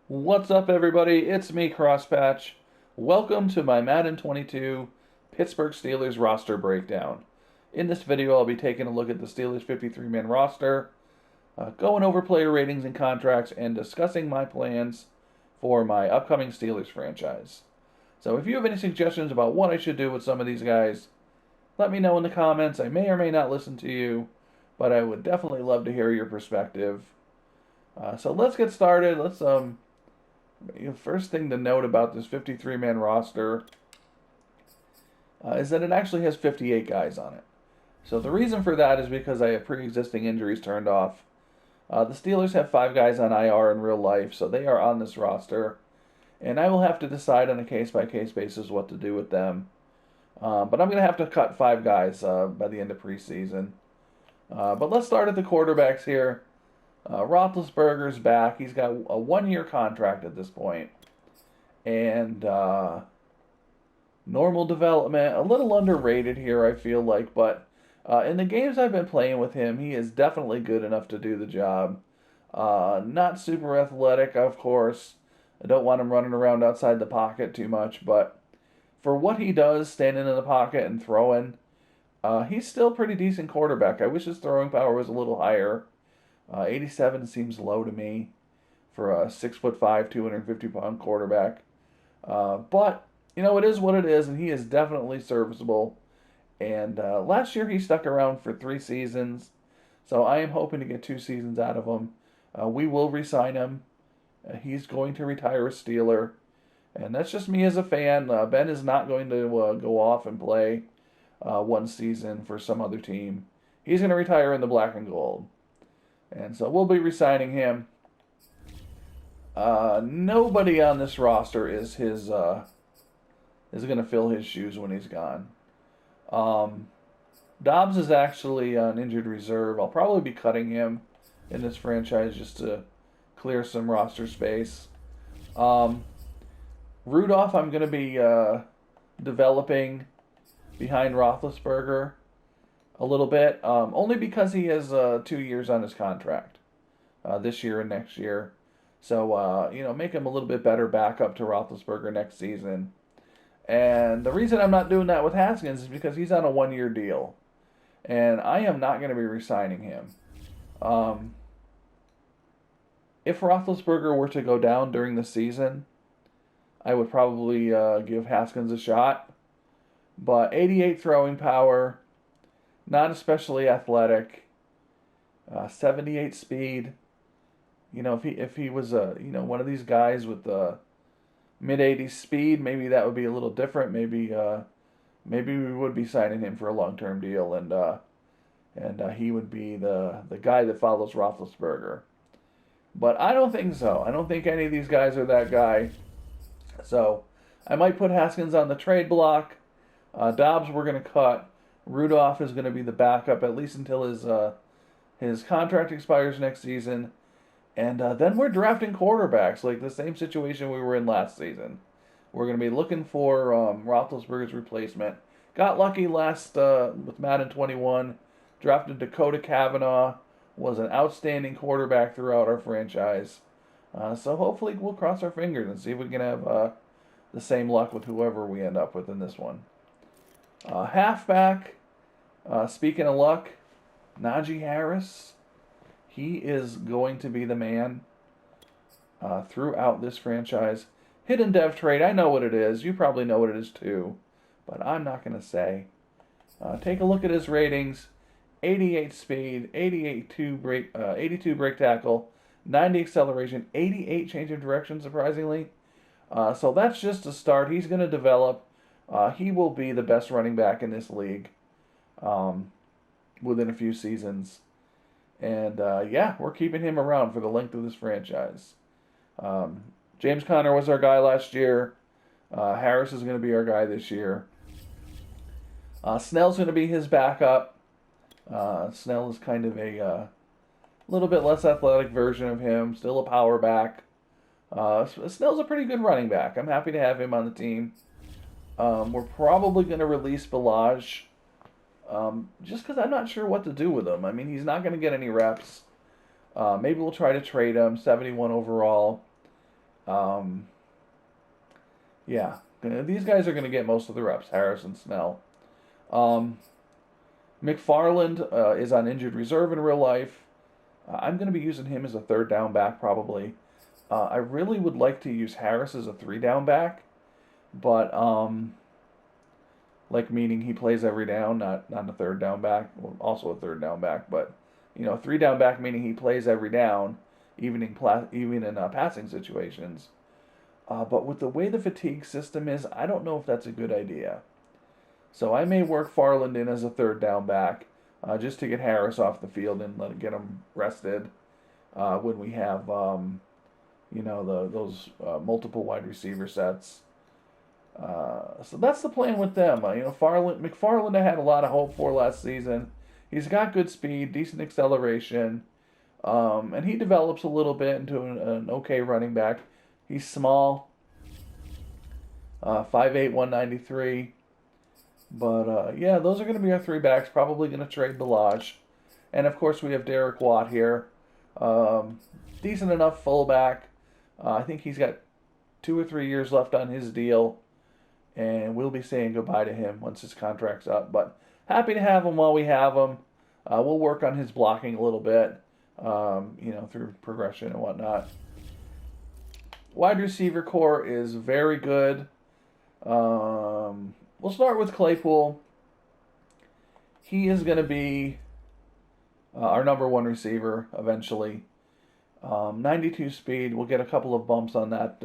What's up, everybody? It's me, Crosspatch. Welcome to my Madden 22 Pittsburgh Steelers roster breakdown. In this video, I'll be taking a look at the Steelers 53-man roster, going over player ratings and contracts, and discussing my plans for my upcoming Steelers franchise. So if you have any suggestions about what I should do with some of these guys, let me know in the comments. I may or may not listen to you, but I would definitely love to hear your perspective. So let's get started. First thing to note about this 53-man roster is that it actually has 58 guys on it. So the reason for that is because I have pre-existing injuries turned off. The Steelers have 5 guys on IR in real life, so they are on this roster. And I will have to decide on a case-by-case basis what to do with them. But I'm going to have to cut 5 guys by the end of preseason. But let's start at the quarterbacks here. Roethlisberger's back. He's got a 1-year contract at this point. And normal development, a little underrated here, I feel like. But in the games I've been playing with him, he is definitely good enough to do the job. Not super athletic, of course. I don't want him running around outside the pocket too much. But for what he does, standing in the pocket and throwing, he's still a pretty decent quarterback. I wish his throwing power was a little higher. 87 seems low to me for a 6'5", 250-pound quarterback. But, it is what it is, and he is definitely serviceable. And last year he stuck around for 3 seasons, so I am hoping to get 2 seasons out of him. We will re-sign him. He's going to retire a Steeler, and that's just me as a fan. Ben is not going to go off and play 1 season for some other team. He's going to retire in the black and gold. And so we'll be re-signing him. Nobody on this roster is going to fill his shoes when he's gone. Dobbs is actually an injured reserve. I'll probably be cutting him in this franchise just to clear some roster space. Rudolph, I'm going to be developing behind Roethlisberger a little bit, only because he has 2 years on his contract, this year and next year. So, make him a little bit better backup to Roethlisberger next season. And the reason I'm not doing that with Haskins is because he's on a 1-year deal. And I am not going to be re-signing him. If Roethlisberger were to go down during the season, I would probably give Haskins a shot. But 88 throwing power, not especially athletic, 78 speed. If he was one of these guys with mid-80s speed, maybe that would be a little different. Maybe we would be signing him for a long-term deal, and he would be the guy that follows Roethlisberger. But I don't think so. I don't think any of these guys are that guy. So I might put Haskins on the trade block. Dobbs we're going to cut. Rudolph is going to be the backup at least until his contract expires next season. And then we're drafting quarterbacks, like the same situation we were in last season. We're going to be looking for Roethlisberger's replacement. Got lucky last with Madden 21. Drafted Dakota Cavanaugh. Was an outstanding quarterback throughout our franchise. So hopefully we'll cross our fingers and see if we can have the same luck with whoever we end up with in this one. Halfback. Speaking of luck, Najee Harris, he is going to be the man throughout this franchise. Hidden dev trade, I know what it is. You probably know what it is too, but I'm not going to say. Take a look at his ratings. 88 speed, 82 break tackle, 90 acceleration, 88 change of direction, surprisingly. So that's just a start. He's going to develop. He will be the best running back in this league within a few seasons. And, we're keeping him around for the length of this franchise. James Conner was our guy last year. Harris is going to be our guy this year. Snell's going to be his backup. Snell is kind of a little bit less athletic version of him. Still a power back. Snell's a pretty good running back. I'm happy to have him on the team. We're probably going to release Balaj. Just because I'm not sure what to do with him. I mean, he's not going to get any reps. Maybe we'll try to trade him. 71 overall. Um, yeah, these guys are going to get most of the reps, Harris and Snell. McFarland is on injured reserve in real life. I'm going to be using him as a third down back probably. I really would like to use Harris as a 3-down back, but like meaning he plays every down, not a third down back, well, also a third down back, but 3-down back meaning he plays every down, even in passing situations. But with the way the fatigue system is, I don't know if that's a good idea. So I may work Farland in as a third down back, just to get Harris off the field and get him rested when we have those multiple wide receiver sets. So that's the plan with them. McFarland I had a lot of hope for last season. He's got good speed, decent acceleration, and he develops a little bit into an okay running back. He's small, 5'8", 193. But, yeah, those are going to be our 3 backs. Probably going to trade Balaj. And, of course, we have Derek Watt here. Decent enough fullback. I think he's got 2 or 3 years left on his deal. And we'll be saying goodbye to him once his contract's up. But happy to have him while we have him. We'll work on his blocking a little bit, through progression and whatnot. Wide receiver core is very good. We'll start with Claypool. He is going to be our number 1 receiver eventually. 92 speed. We'll get a couple of bumps on that.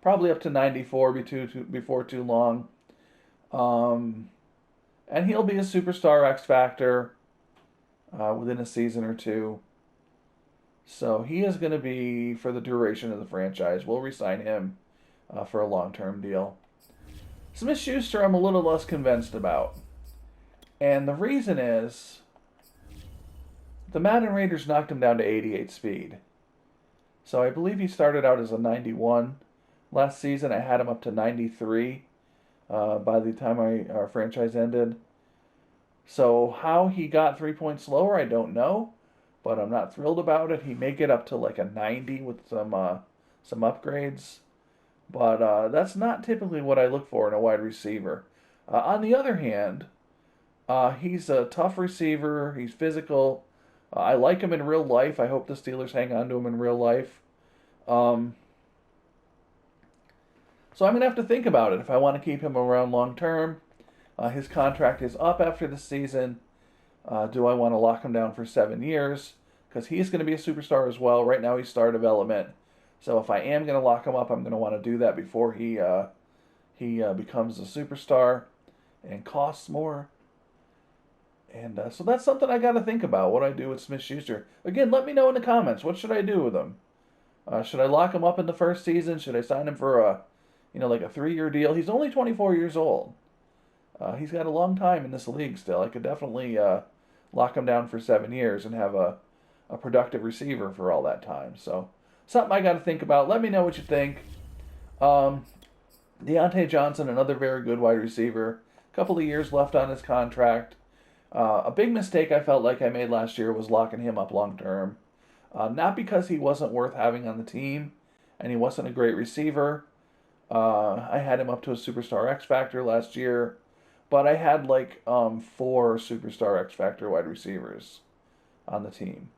Probably up to 94 before too long. And he'll be a superstar X Factor within a season or two. So he is going to be for the duration of the franchise. We'll re-sign him for a long-term deal. Smith-Schuster I'm a little less convinced about. And the reason is the Madden Raiders knocked him down to 88 speed. So I believe he started out as a 91. Last season I had him up to 93 by the time our franchise ended. So how he got 3 points lower, I don't know. But I'm not thrilled about it. He may get up to like a 90 with some upgrades. But that's not typically what I look for in a wide receiver. On the other hand, he's a tough receiver. He's physical. I like him in real life. I hope the Steelers hang on to him in real life. So I'm going to have to think about it if I want to keep him around long term. His contract is up after the season. Do I want to lock him down for 7 years? Because he's going to be a superstar as well. Right now he's star development. So if I am going to lock him up, I'm going to want to do that before he becomes a superstar and costs more. And so that's something I got to think about, what I do with Smith-Schuster. Again, let me know in the comments. What should I do with him? Should I lock him up in the first season? Should I sign him for a 3-year deal? He's only 24 years old. He's got a long time in this league still. I could definitely lock him down for 7 years and have a productive receiver for all that time. So something I got to think about. Let me know what you think. Deontay Johnson, another very good wide receiver. A couple of years left on his contract. A big mistake I felt like I made last year was locking him up long term. Not because he wasn't worth having on the team and he wasn't a great receiver. I had him up to a superstar X Factor last year. But I had like 4 superstar X Factor wide receivers on the team.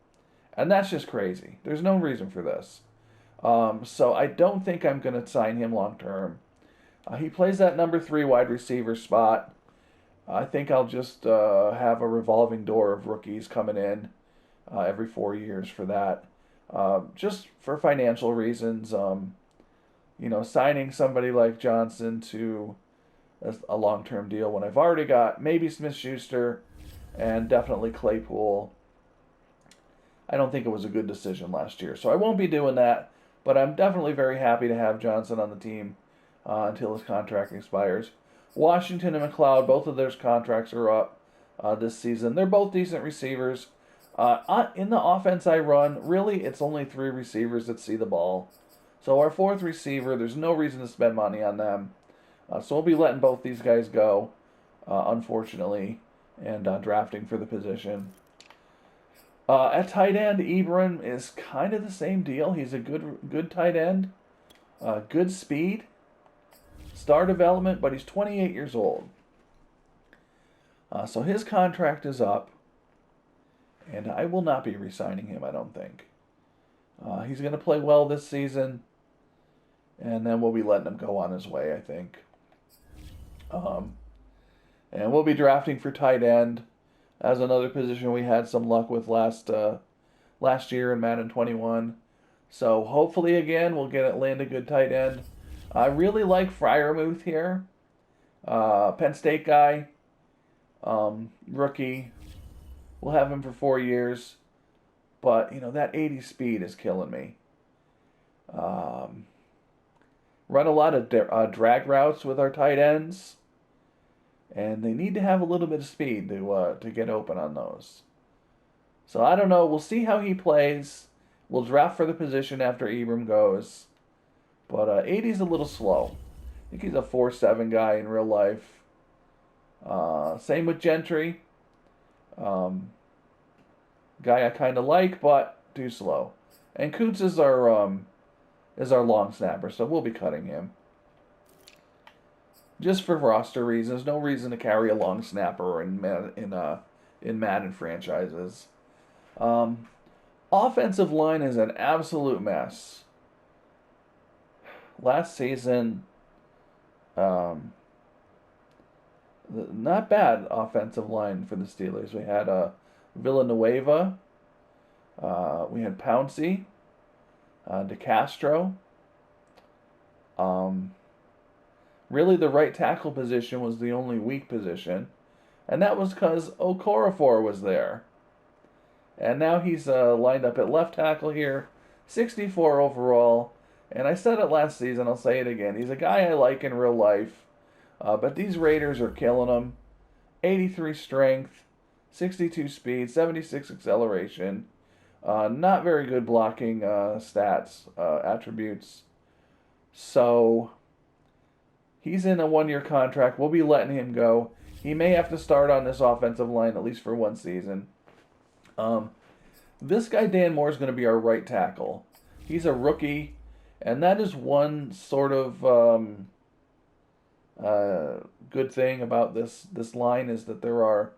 And that's just crazy. There's no reason for this. So I don't think I'm going to sign him long term. He plays that number 3 wide receiver spot. I think I'll just have a revolving door of rookies coming in every 4 years for that. Just for financial reasons. Signing somebody like Johnson to a long-term deal when I've already got maybe Smith-Schuster and definitely Claypool. I don't think it was a good decision last year, so I won't be doing that, but I'm definitely very happy to have Johnson on the team until his contract expires. Washington and McLeod, both of their contracts are up this season. They're both decent receivers. In the offense I run, really it's only 3 receivers that see the ball. So our 4th receiver, there's no reason to spend money on them. So we'll be letting both these guys go, unfortunately, and drafting for the position. At tight end, Ebron is kind of the same deal. He's a good tight end. Good speed, star development, but he's 28 years old. So his contract is up, and I will not be re-signing him, I don't think. He's going to play well this season, and then we'll be letting him go on his way, I think. And we'll be drafting for tight end as another position we had some luck with last year in Madden 21. So hopefully again we'll land a good tight end. I really like FREIERMUTH here. Penn State guy, rookie. We'll have him for 4 years. But, that 80 speed is killing me. Run a lot of drag routes with our tight ends. And they need to have a little bit of speed to get open on those. So I don't know. We'll see how he plays. We'll draft for the position after Ibram goes. But 80 is a little slow. I think he's a 4.7 guy in real life. Same with Gentry. Guy I kind of like, but too slow. And Coots is our long snapper, so we'll be cutting him. Just for roster reasons. No reason to carry a long snapper in Madden franchises. Offensive line is an absolute mess. Last season, not bad offensive line for the Steelers. We had Villanueva. We had Pouncey. DeCastro. Really, the right tackle position was the only weak position. And that was because Okorafor was there. And now he's lined up at left tackle here. 64 overall. And I said it last season, I'll say it again. He's a guy I like in real life. But these Raiders are killing him. 83 strength, 62 speed, 76 acceleration. Not very good blocking stats, attributes. So he's in a 1-year contract. We'll be letting him go. He may have to start on this offensive line at least for 1 season. This guy, Dan Moore, is going to be our right tackle. He's a rookie, and that is one sort of good thing about this line is that there are,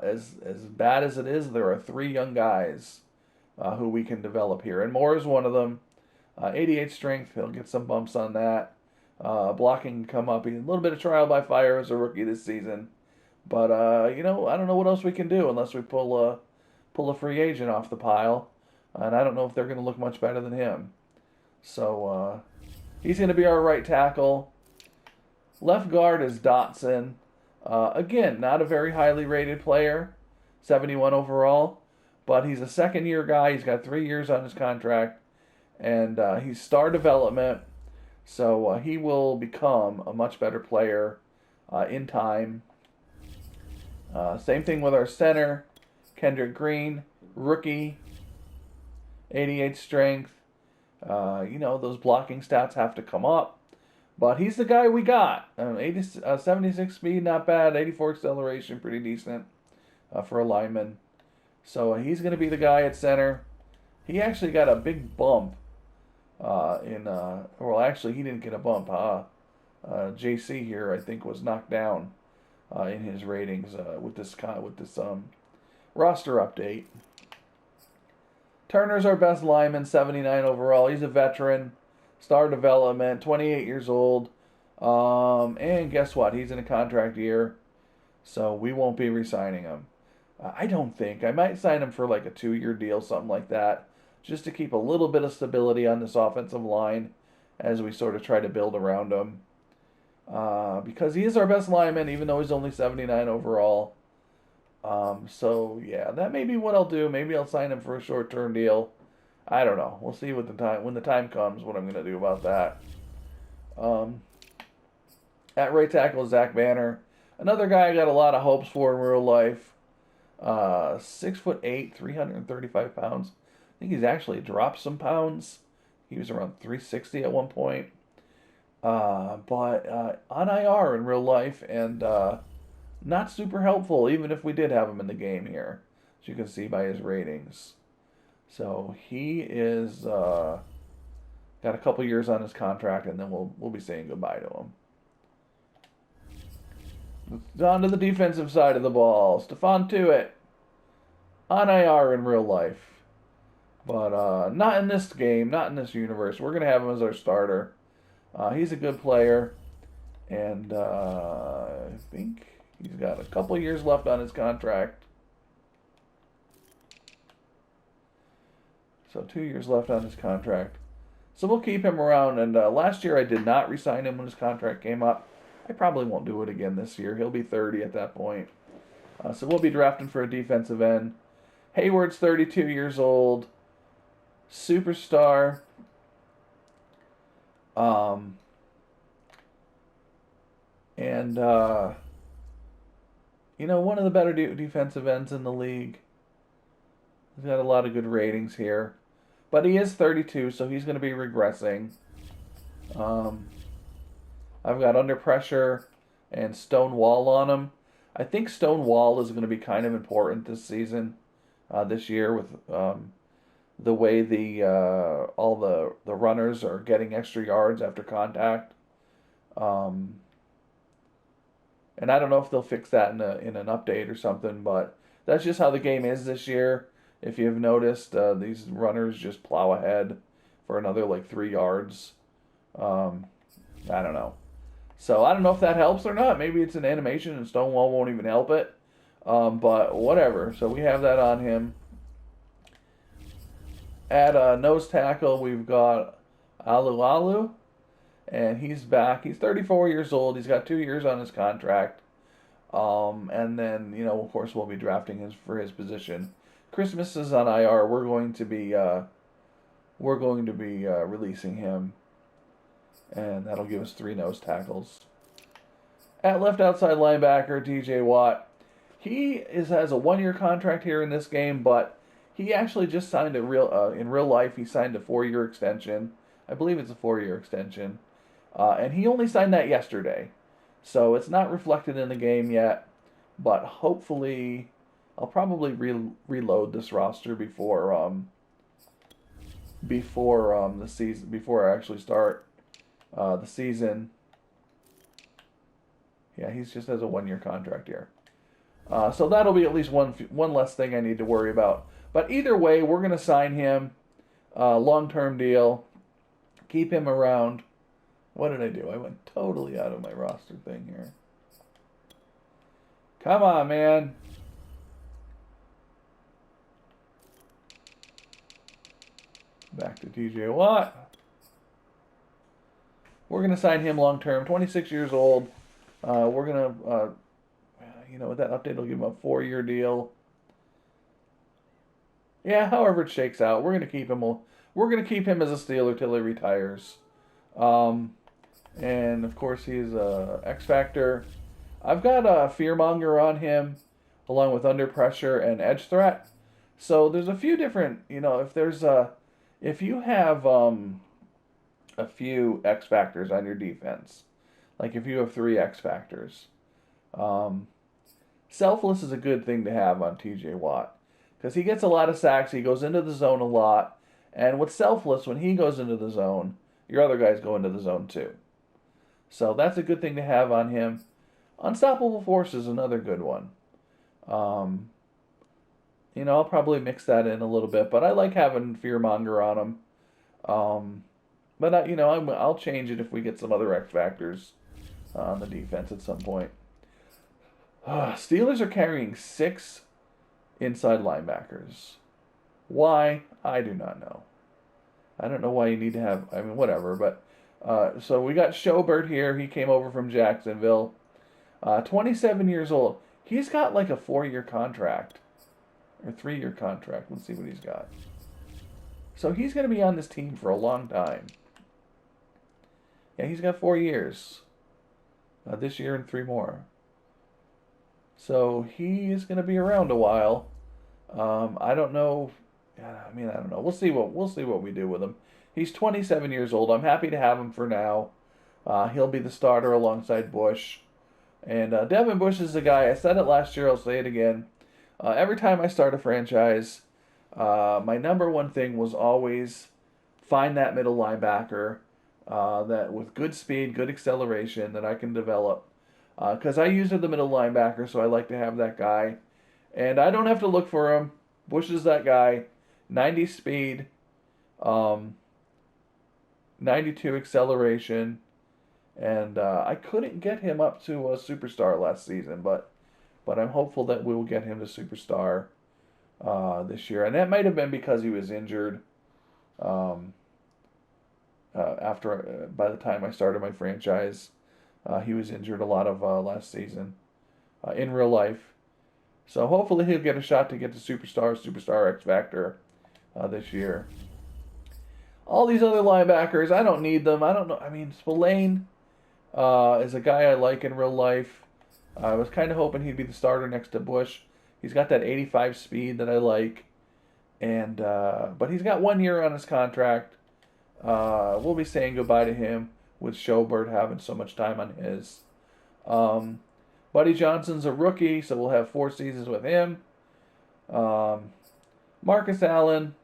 as bad as it is, there are 3 young guys who we can develop here. And Moore is one of them. 88 strength, he'll get some bumps on that. Blocking can come up. He's a little bit of trial by fire as a rookie this season. But, I don't know what else we can do unless we pull a free agent off the pile. And I don't know if they're going to look much better than him. So, he's going to be our right tackle. Left guard is Dotson. Again, not a very highly rated player. 71 overall. But he's a second-year guy. He's got 3 years on his contract. And he's star development. So he will become a much better player in time. Same thing with our center, Kendrick Green, rookie, 88 strength. Those blocking stats have to come up. But he's the guy we got. 76 speed, not bad. 84 acceleration, pretty decent for a lineman. So he's going to be the guy at center. He actually got a big bump. Actually, he didn't get a bump. JC here, I think, was knocked down in his ratings with this roster update. Turner's our best lineman, 79 overall. He's a veteran, star development, 28 years old. And guess what? He's in a contract year, so we won't be re-signing him. I don't think. I might sign him for like a 2-year deal, something like that, just to keep a little bit of stability on this offensive line as we sort of try to build around him. Because he is our best lineman, even though he's only 79 overall. So, yeah, that may be what I'll do. Maybe I'll sign him for a short-term deal. I don't know. We'll see when the time comes what I'm going to do about that. At right tackle, Zach Banner. Another guy I got a lot of hopes for in real life. 6'8", 335 pounds. I think he's actually dropped some pounds. He was around 360 at one point. But on IR in real life and not super helpful, even if we did have him in the game here, as you can see by his ratings. So he is Got a couple years on his contract, and then we'll be saying goodbye to him. On to the defensive side of the ball. Stephon Tuitt on IR in real life. But not in this game, not in this universe. We're going to have him as our starter. He's a good player. And I think he's got a couple years left on his contract. So 2 years left on his contract. So we'll keep him around. And last year I did not re-sign him when his contract came up. I probably won't do it again this year. He'll be 30 at that point. So we'll be drafting for a defensive end. Hayward's 32 years old. Superstar. You know, one of the better defensive ends in the league. He's got a lot of good ratings here. But he is 32, so he's going to be regressing. I've got Under Pressure and Stonewall on him. I think Stonewall is going to be kind of important this season, this year, with the way all the runners are getting extra yards after contact. And I don't know if they'll fix that in an update or something, but that's just how the game is this year. If you've noticed, these runners just plow ahead for another like 3 yards. I don't know. So I don't know if that helps or not. Maybe it's an animation and Stonewall won't even help it. But whatever. So we have that on him. At nose tackle, we've got Alu. And he's back. He's 34 years old. He's got 2 years on his contract. And then, you know, of course, we'll be drafting for his position. Christmas is on IR. We're going to be releasing him. And that'll give us 3 nose tackles. At left outside linebacker, DJ Watt. He has a 1-year contract here in this game, but he actually just signed in real life. He signed a 4-year extension. I believe it's a 4-year extension. And he only signed that yesterday. So it's not reflected in the game yet. But hopefully, I'll probably reload this roster before the season, before I actually start the season. Yeah, he just has a 1-year contract here. So that'll be at least one less thing I need to worry about. But either way, we're going to sign him. Long-term deal. Keep him around. What did I do? I went totally out of my roster thing here. Come on, man. Back to TJ Watt. We're going to sign him long-term. 26 years old. We're going to, you know, with that update, will give him a 4-year deal. Yeah, however it shakes out, we're going to keep him. We're going to keep him as a Steeler till he retires. And of course, he's a X Factor. I've got a Fearmonger on him, along with Under Pressure and Edge Threat. So there's a few different, you know, if you have a few X Factors on your defense, like if you have 3 X Factors, Selfless is a good thing to have on TJ Watt, because he gets a lot of sacks, he goes into the zone a lot, and with Selfless, when he goes into the zone, your other guys go into the zone too. So that's a good thing to have on him. Unstoppable Force is another good one. You know, I'll probably mix that in a little bit, but I like having Fearmonger on him. But you know, I'll change it if we get some other X Factors on the defense at some point. Steelers are carrying 6 inside linebackers. Why? I do not know. I don't know why you need to have, I mean, whatever, but so we got Schobert here. He came over from Jacksonville. 27 years old. He's got like a 4-year contract. Or 3-year contract. Let's see what he's got. So he's going to be on this team for a long time. Yeah, he's got 4 years. This year and 3 more. So he is going to be around a while. I don't know. I mean, I don't know. We'll see what we do with him. He's 27 years old. I'm happy to have him for now. He'll be the starter alongside Bush. And Devin Bush is the guy. I said it last year. I'll say it again. Every time I start a franchise, my number one thing was always find that middle linebacker that with good speed, good acceleration that I can develop. Because I use the middle linebacker, so I like to have that guy. And I don't have to look for him. Bush is that guy. 90 speed, 92 acceleration, and I couldn't get him up to a superstar last season, but I'm hopeful that we will get him to superstar this year. And that might have been because he was injured after by the time I started my franchise. He was injured a lot of last season in real life. So hopefully he'll get a shot to get to Superstar X Factor this year. All these other linebackers, I don't need them. I don't know. I mean, Spillane is a guy I like in real life. I was kind of hoping he'd be the starter next to Bush. He's got that 85 speed that I like. And but he's got 1 year on his contract. We'll be saying goodbye to him with Schobert having so much time on his. Buddy Johnson's a rookie, so we'll have 4 seasons with him. Marcus Allen,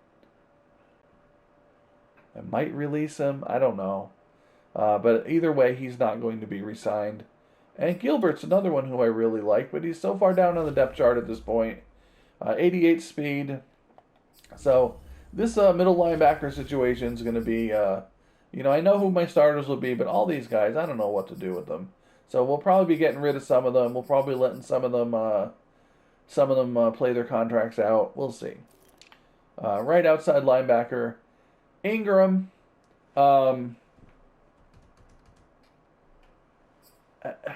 I might release him. I don't know. But either way, he's not going to be re-signed. And Gilbert's another one who I really like, but he's so far down on the depth chart at this point. 88 speed. So this middle linebacker situation is going to be, I know who my starters will be, but all these guys, I don't know what to do with them. So we'll probably be getting rid of some of them. We'll probably letting some of them play their contracts out. We'll see. Right outside linebacker, Ingram.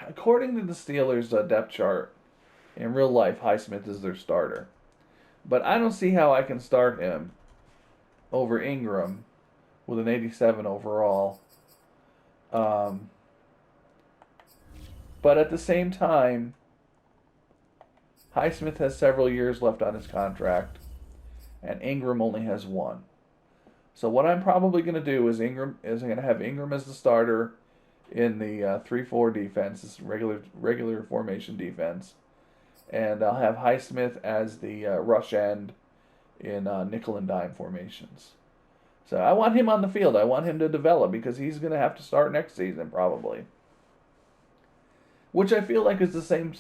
According to the Steelers' depth chart, in real life, Highsmith is their starter. But I don't see how I can start him over Ingram with an 87 overall. But at the same time, Highsmith has several years left on his contract, and Ingram only has 1. So what I'm probably going to do is I'm going to have Ingram as the starter in the 3-4 defense, this regular formation defense, and I'll have Highsmith as the rush end in nickel and dime formations. So I want him on the field. I want him to develop because he's going to have to start next season probably. Which I feel like is the same.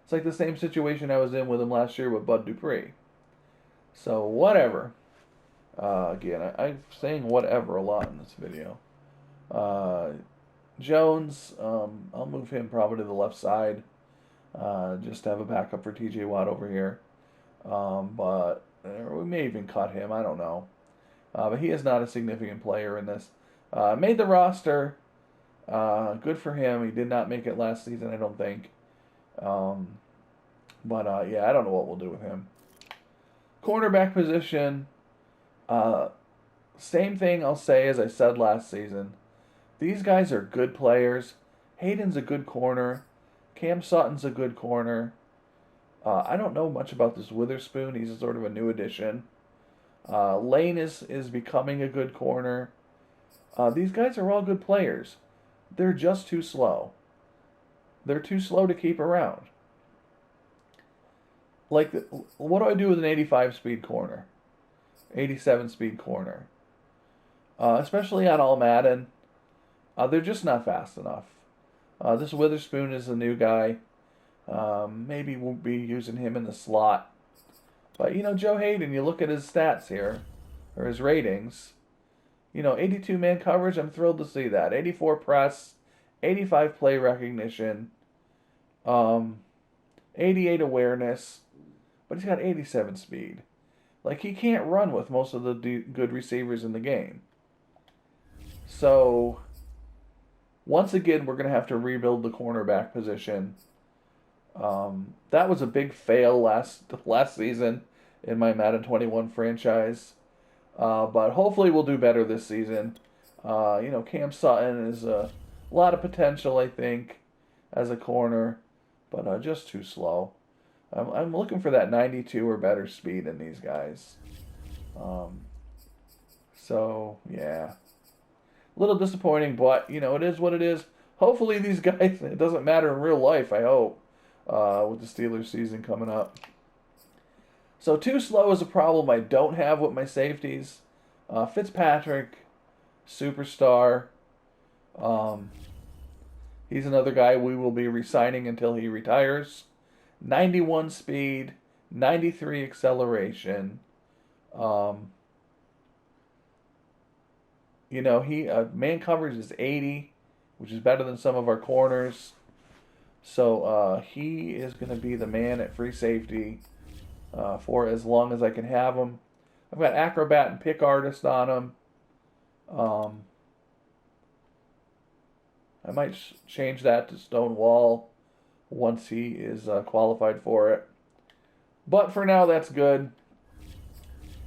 It's like the same situation I was in with him last year with Bud Dupree. So whatever. Again, I'm saying whatever a lot in this video. Jones, I'll move him probably to the left side. Just to have a backup for TJ Watt over here. But we may even cut him. I don't know. But he is not a significant player in this. Made the roster. Good for him. He did not make it last season, I don't think. But I don't know what we'll do with him. Cornerback position. Same thing I'll say as I said last season. These guys are good players. Hayden's a good corner. Cam Sutton's a good corner. I don't know much about this Witherspoon. He's a sort of a new addition. Lane is becoming a good corner. These guys are all good players. They're just too slow. They're too slow to keep around. Like, what do I do with an 85 speed corner? 87 speed corner? Especially on all Madden. They're just not fast enough. This Witherspoon is a new guy. Maybe we'll be using him in the slot. But, Joe Hayden, you look at his stats here, or his ratings. 82 man coverage, I'm thrilled to see that. 84 press, 85 play recognition, 88 awareness, but he's got 87 speed. Like, he can't run with most of the good receivers in the game. So, once again, we're going to have to rebuild the cornerback position. That was a big fail last season in my Madden 21 franchise. But hopefully we'll do better this season. Cam Sutton is a lot of potential, I think, as a corner, but just too slow. I'm looking for that 92 or better speed in these guys. So, yeah. A little disappointing, but, it is what it is. Hopefully these guys, it doesn't matter in real life, I hope, with the Steelers season coming up. So too slow is a problem I don't have with my safeties. Fitzpatrick, superstar. Um, he's another guy we will be re-signing until he retires. 91 speed, 93 acceleration. Um, man coverage is 80, which is better than some of our corners. So he is going to be the man at free safety for as long as I can have him. I've got acrobat and pick artist on him. I might change that to stone wall once he is qualified for it. But for now, that's good.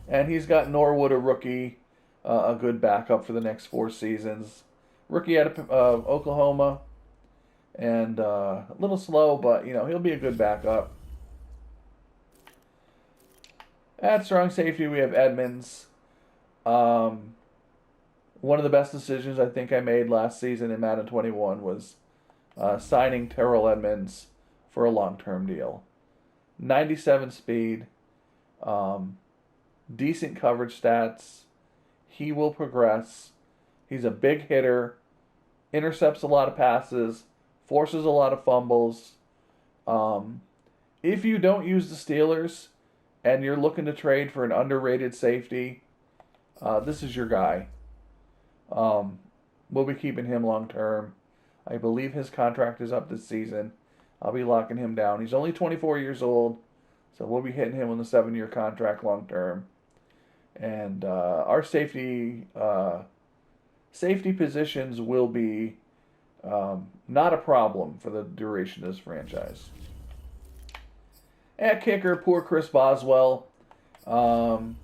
And he's got Norwood, a rookie, a good backup for the next 4 seasons. Rookie out of Oklahoma. And a little slow, but, he'll be a good backup. At strong safety, we have Edmunds. One of the best decisions I think I made last season in Madden 21 was signing Terrell Edmunds for a long-term deal. 97 speed, decent coverage stats. He will progress. He's a big hitter, intercepts a lot of passes, forces a lot of fumbles. If you don't use the Steelers and you're looking to trade for an underrated safety, this is your guy. We'll be keeping him long term. I believe his contract is up this season. I'll be locking him down. He's only 24 years old, so we'll be hitting him with a 7-year contract long term. And our safety positions will be not a problem for the duration of this franchise. At kicker, poor Chris Boswell. One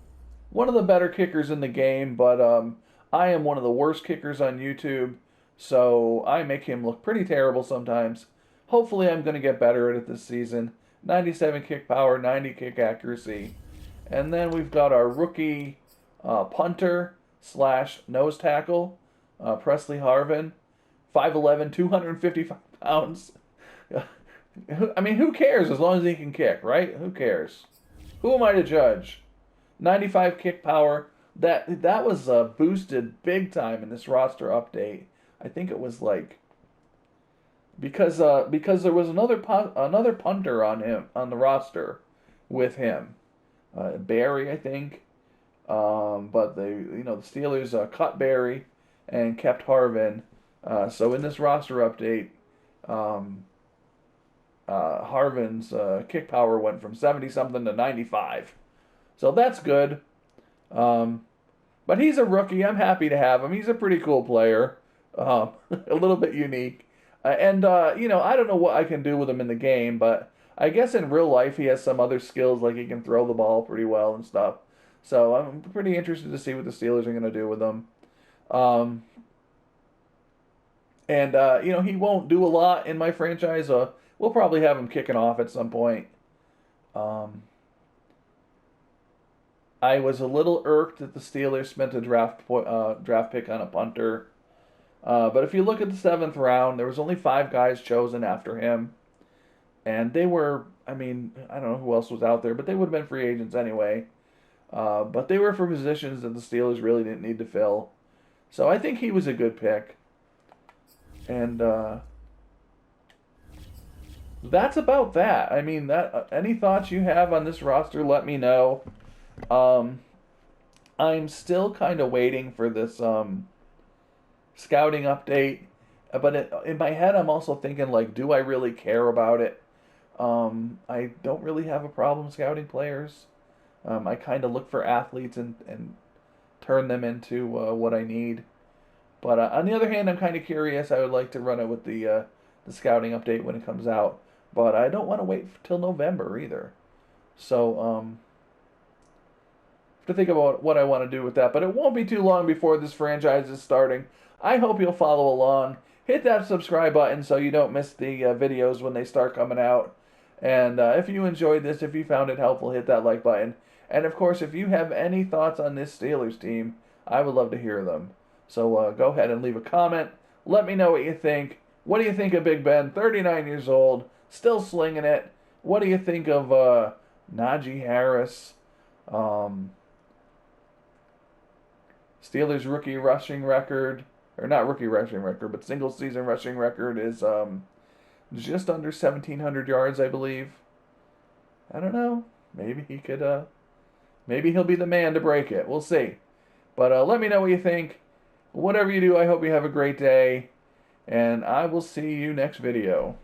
of the better kickers in the game, but I am one of the worst kickers on YouTube, so I make him look pretty terrible sometimes. Hopefully I'm going to get better at it this season. 97 kick power, 90 kick accuracy. And then we've got our rookie punter / nose tackle, PRESSLEY HARVIN. 5'11", 255 pounds. I mean, who cares as long as he can kick, right? Who cares? Who am I to judge? 95 kick power. That was boosted big time in this roster update. I think it was like because there was another punter on the roster with him, Barry, I think. But the Steelers cut Barry and kept Harvin. So in this roster update, Harvin's kick power went from 70-something to 95. So that's good. But he's a rookie. I'm happy to have him. He's a pretty cool player. A little bit unique. I don't know what I can do with him in the game, but I guess in real life he has some other skills, like he can throw the ball pretty well and stuff. So I'm pretty interested to see what the Steelers are going to do with him. He won't do a lot in my franchise. We'll probably have him kicking off at some point. I was a little irked that the Steelers spent a draft pick on a punter. But if you look at the 7th round, there was only 5 guys chosen after him. And they were, I don't know who else was out there, but they would have been free agents anyway. But they were for positions that the Steelers really didn't need to fill. So I think he was a good pick. And that's about that. Any thoughts you have on this roster, let me know. I'm still kind of waiting for this scouting update, but in my head I'm also thinking, like, do I really care about it? I don't really have a problem scouting players. I kind of look for athletes and turn them into what I need. But on the other hand, I'm kind of curious. I would like to run it with the scouting update when it comes out, but I don't want to wait till November either. So to think about what I want to do with that, but it won't be too long before this franchise is starting. I hope you'll follow along. Hit that subscribe button so you don't miss the videos when they start coming out. And if you enjoyed this, if you found it helpful, hit that like button. And of course, if you have any thoughts on this Steelers team, I would love to hear them. So go ahead and leave a comment. Let me know what you think. What do you think of Big Ben, 39 years old, still slinging it? What do you think of Najee Harris? Steelers rookie rushing record, or not rookie rushing record, but single season rushing record is just under 1,700 yards, I believe. I don't know. Maybe he could. Maybe he'll be the man to break it. We'll see. But let me know what you think. Whatever you do, I hope you have a great day, and I will see you next video.